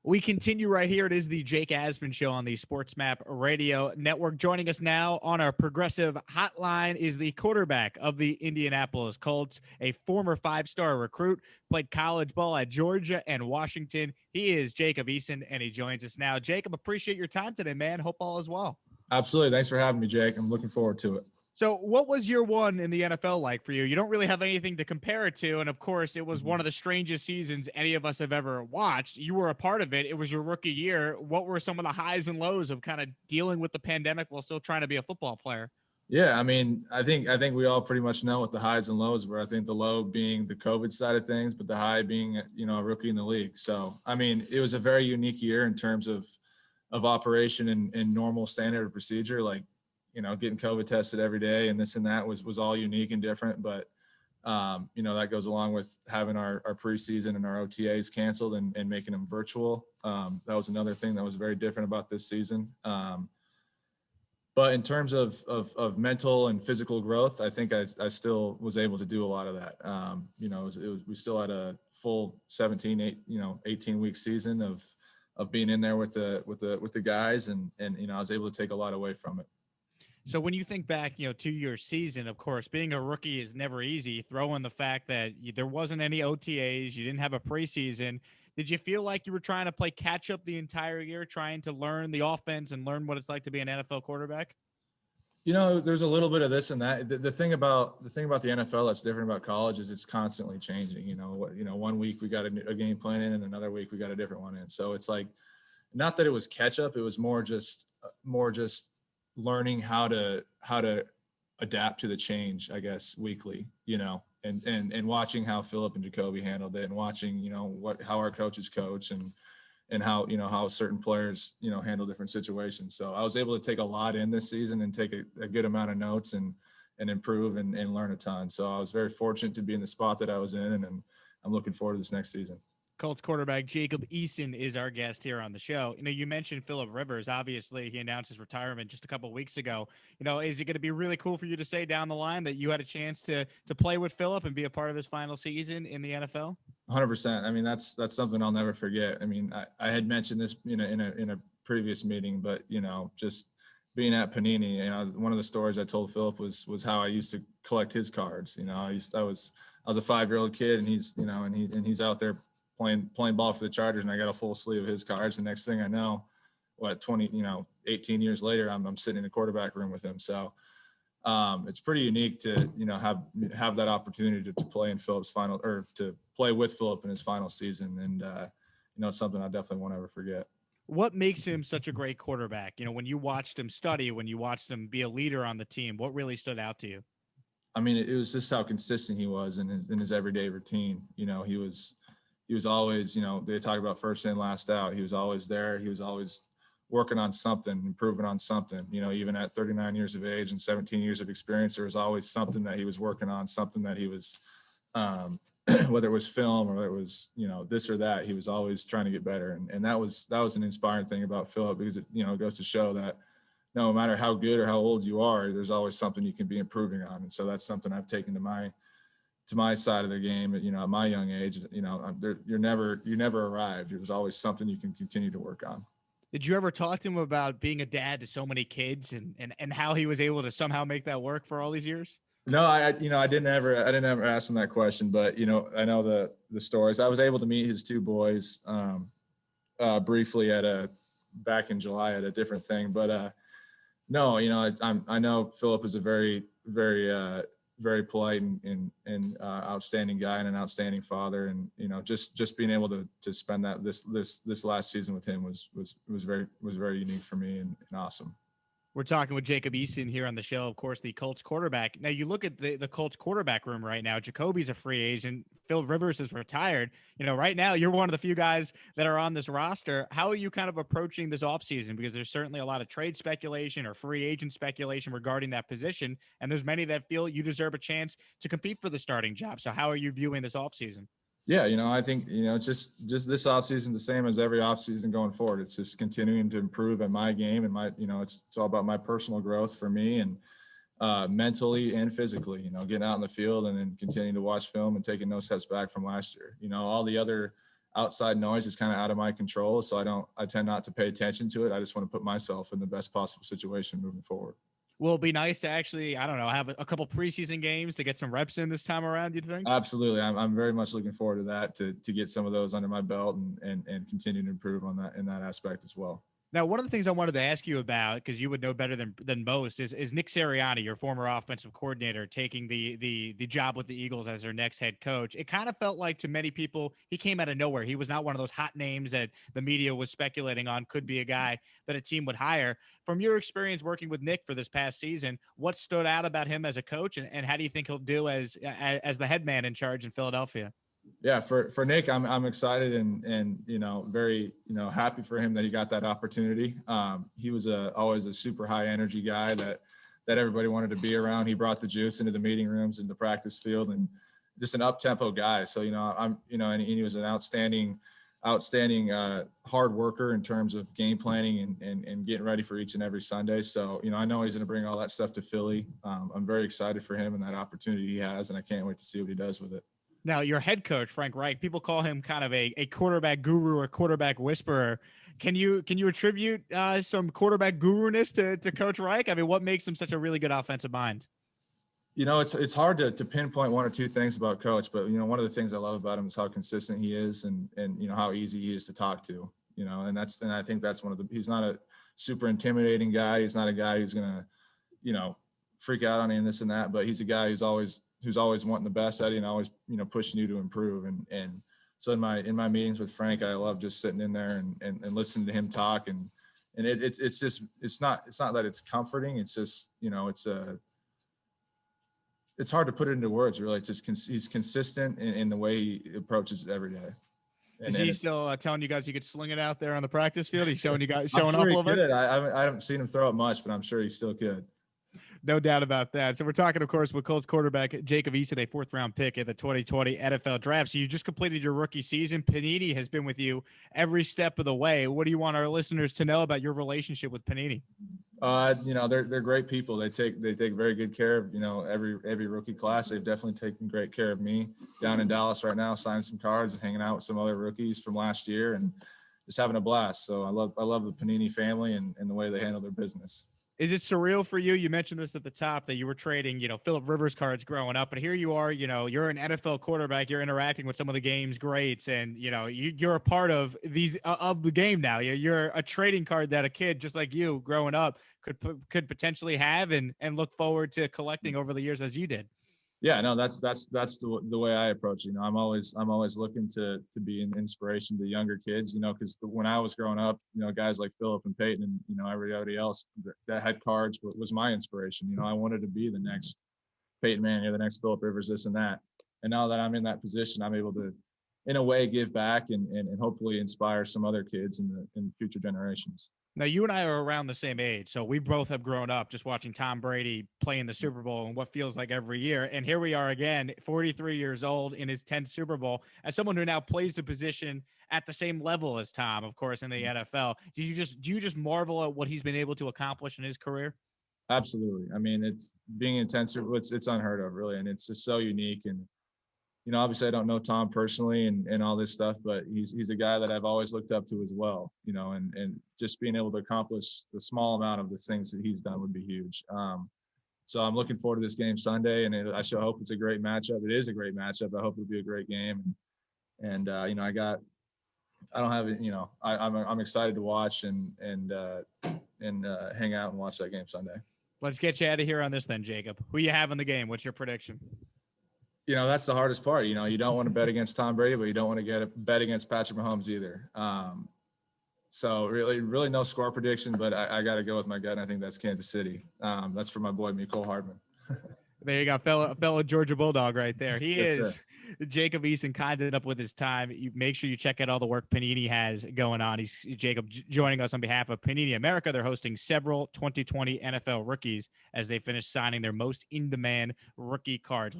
We continue right here. It is the Jake Asman Show on the SportsMap Radio Network. Joining us now on our progressive hotline is the quarterback of the Indianapolis Colts, a former five-star recruit, played college ball at Georgia and Washington. He is Jacob Eason, and he joins us now. Jacob, appreciate your time today, man. Hope all is well. Absolutely. Thanks for having me, Jake. I'm looking forward to it. So what was year one in the NFL like for you? You don't really have anything to compare it to. And of course, it was one of the strangest seasons any of us have ever watched. You were a part of it. It was your rookie year. What were some of the highs and lows of kind of dealing with the pandemic while still trying to be a football player? Yeah, I mean, I think we all pretty much know what the highs and lows were. I think the low being the COVID side of things, but the high being, a rookie in the league. So, I mean, it was a very unique year in terms of operation and normal standard procedure. Like, getting COVID tested every day and this and that was all unique and different. But, that goes along with having our preseason and our OTAs canceled and making them virtual. That was another thing that was very different about this season. But in terms of mental and physical growth, I think I still was able to do a lot of that. We still had a full 18-week season of being in there with the guys and I was able to take a lot away from it. So when you think back, to your season, of course, being a rookie is never easy. Throw in the fact that there wasn't any OTAs, you didn't have a preseason. Did you feel like you were trying to play catch up the entire year, trying to learn the offense and learn what it's like to be an NFL quarterback? There's a little bit of this and that. The thing about the NFL that's different about college is it's constantly changing. 1 week we got a game plan in, and another week we got a different one in. So it's like, not that it was catch up. It was more just learning how to adapt to the change, I guess, weekly, and watching how Philip and Jacoby handled it and watching, how our coaches coach and how certain players, handle different situations. So I was able to take a lot in this season and take a good amount of notes and improve and learn a ton. So I was very fortunate to be in the spot that I was in, and I'm looking forward to this next season. Colts quarterback Jacob Eason is our guest here on the show. You mentioned Philip Rivers. Obviously, he announced his retirement just a couple of weeks ago. Is it going to be really cool for you to say down the line that you had a chance to play with Philip and be a part of his final season in the NFL? 100%. I mean, that's something I'll never forget. I mean, I had mentioned this in a previous meeting, but just being at Panini, one of the stories I told Philip was how I used to collect his cards. I was a 5-year-old kid, and he's out there playing ball for the Chargers, and I got a full sleeve of his cards. The next thing I know, 18 years later, I'm sitting in a quarterback room with him. So it's pretty unique to, have that opportunity to play in Philip's final, or to play with Philip in his final season. And, it's something I definitely won't ever forget. What makes him such a great quarterback? When you watched him study, when you watched him be a leader on the team, what really stood out to you? I mean, it was just how consistent he was in his everyday routine. He was always, they talk about first in, last out. He was always there. He was always working on something, improving on something. Even at 39 years of age and 17 years of experience, there was always something that he was working on, something that he was, whether it was film or whether it was, this or that, he was always trying to get better. And that was an inspiring thing about Philip, because it goes to show that no matter how good or how old you are, there's always something you can be improving on. And so that's something I've taken to my side of the game, at my young age. You never arrived. There's always something you can continue to work on. Did you ever talk to him about being a dad to so many kids and how he was able to somehow make that work for all these years? No, I didn't ever ask him that question, but I know the stories. I was able to meet his two boys briefly back in July at a different thing, but no, I know Philip is a very, very very polite and outstanding guy and an outstanding father. And, just being able to spend this last season with him was very unique for me and awesome. We're talking with Jacob Eason here on the show, of course, the Colts quarterback. Now, you look at the Colts quarterback room right now. Jacoby's a free agent. Phil Rivers is retired. Right now, you're one of the few guys that are on this roster. How are you kind of approaching this offseason? Because there's certainly a lot of trade speculation or free agent speculation regarding that position, and there's many that feel you deserve a chance to compete for the starting job. So how are you viewing this offseason? Yeah, I think, just this offseason is the same as every offseason going forward. It's just continuing to improve at my game and it's all about my personal growth for me and mentally and physically, getting out in the field and then continuing to watch film and taking no steps back from last year. All the other outside noise is kind of out of my control. So I tend not to pay attention to it. I just want to put myself in the best possible situation moving forward. Will it be nice to actually, I don't know, have a couple preseason games to get some reps in this time around, you think? Absolutely. I'm very much looking forward to that, to get some of those under my belt and continue to improve on that, in that aspect as well. Now, one of the things I wanted to ask you about, because you would know better than most, is Nick Sirianni, your former offensive coordinator, taking the job with the Eagles as their next head coach. It kind of felt like, to many people, he came out of nowhere. He was not one of those hot names that the media was speculating on could be a guy that a team would hire. From your experience working with Nick for this past season, what stood out about him as a coach, and how do you think he'll do as the head man in charge in Philadelphia? Yeah, for Nick, I'm excited and very happy for him that he got that opportunity. He was always a super high energy guy that everybody wanted to be around. He brought the juice into the meeting rooms and the practice field, and just an up tempo guy. So and he was an outstanding hard worker in terms of game planning and getting ready for each and every Sunday. So I know he's going to bring all that stuff to Philly. I'm very excited for him and that opportunity he has, and I can't wait to see what he does with it. Now, your head coach, Frank Reich, people call him kind of a quarterback guru or quarterback whisperer. Can you attribute some quarterback guru-ness to Coach Reich? I mean, what makes him such a really good offensive mind? It's hard to pinpoint one or two things about Coach, but one of the things I love about him is how consistent he is, and how easy he is to talk to. And I think that's one of the. He's not a super intimidating guy. He's not a guy who's gonna freak out on you and this and that. But he's a guy who's always wanting the best at you and always pushing you to improve. And so in my meetings with Frank, I love just sitting in there and listening to him talk. And it's not that it's comforting. It's just it's hard to put it into words, really. It's just he's consistent in the way he approaches it every day. Is he still telling you guys he could sling it out there on the practice field? He's showing off a little bit. I haven't seen him throw it much, but I'm sure he still could. No doubt about that. So we're talking, of course, with Colts quarterback Jacob Eason, a fourth-round pick in the 2020 NFL Draft. So you just completed your rookie season. Panini has been with you every step of the way. What do you want our listeners to know about your relationship with Panini? They're great people. They take very good care of every rookie class. They've definitely taken great care of me down in Dallas right now, signing some cards and hanging out with some other rookies from last year and just having a blast. So I love the Panini family and the way they handle their business. Is it surreal for you? You mentioned this at the top that you were trading, Phillip Rivers cards growing up, and here you are, you're an NFL quarterback. You're interacting with some of the game's greats, and you're a part of the game now. You're a trading card that a kid just like you growing up could potentially have and look forward to collecting over the years as you did. Yeah, no, that's the way I approach it. I'm always looking to be an inspiration to younger kids, because when I was growing up, guys like Phillip and Peyton and, everybody else that had cards was my inspiration. I wanted to be the next Peyton Manning or the next Phillip Rivers, this and that. And now that I'm in that position, I'm able to, in a way, give back and hopefully inspire some other kids in future generations. Now, you and I are around the same age, so we both have grown up just watching Tom Brady play in the Super Bowl and what feels like every year. And here we are again, 43 years old in his 10th Super Bowl, as someone who now plays the position at the same level as Tom, of course, in the NFL. Do you just marvel at what he's been able to accomplish in his career? Absolutely. I mean, it's being in 10 Super Bowls, it's unheard of, really, and it's just so unique. And obviously I don't know Tom personally and all this stuff, but he's a guy that I've always looked up to as well, and just being able to accomplish the small amount of the things that he's done would be huge. So I'm looking forward to this game Sunday, and I sure hope it's a great matchup. It is a great matchup. I hope it'll be a great game. And I'm excited to watch and hang out and watch that game Sunday. Let's get you out of here on this then, Jacob. Who you have in the game? What's your prediction? That's the hardest part. You don't want to bet against Tom Brady, but you don't want to bet against Patrick Mahomes either. So really no score prediction, but I got to go with my gut, and I think that's Kansas City. That's for my boy, Mecole Hardman. There you go, fellow Georgia Bulldog right there. He That's is it. Jacob Eason, kind enough with his time. You make sure you check out all the work Panini has going on. He's Jacob joining us on behalf of Panini America. They're hosting several 2020 NFL rookies as they finish signing their most in-demand rookie cards.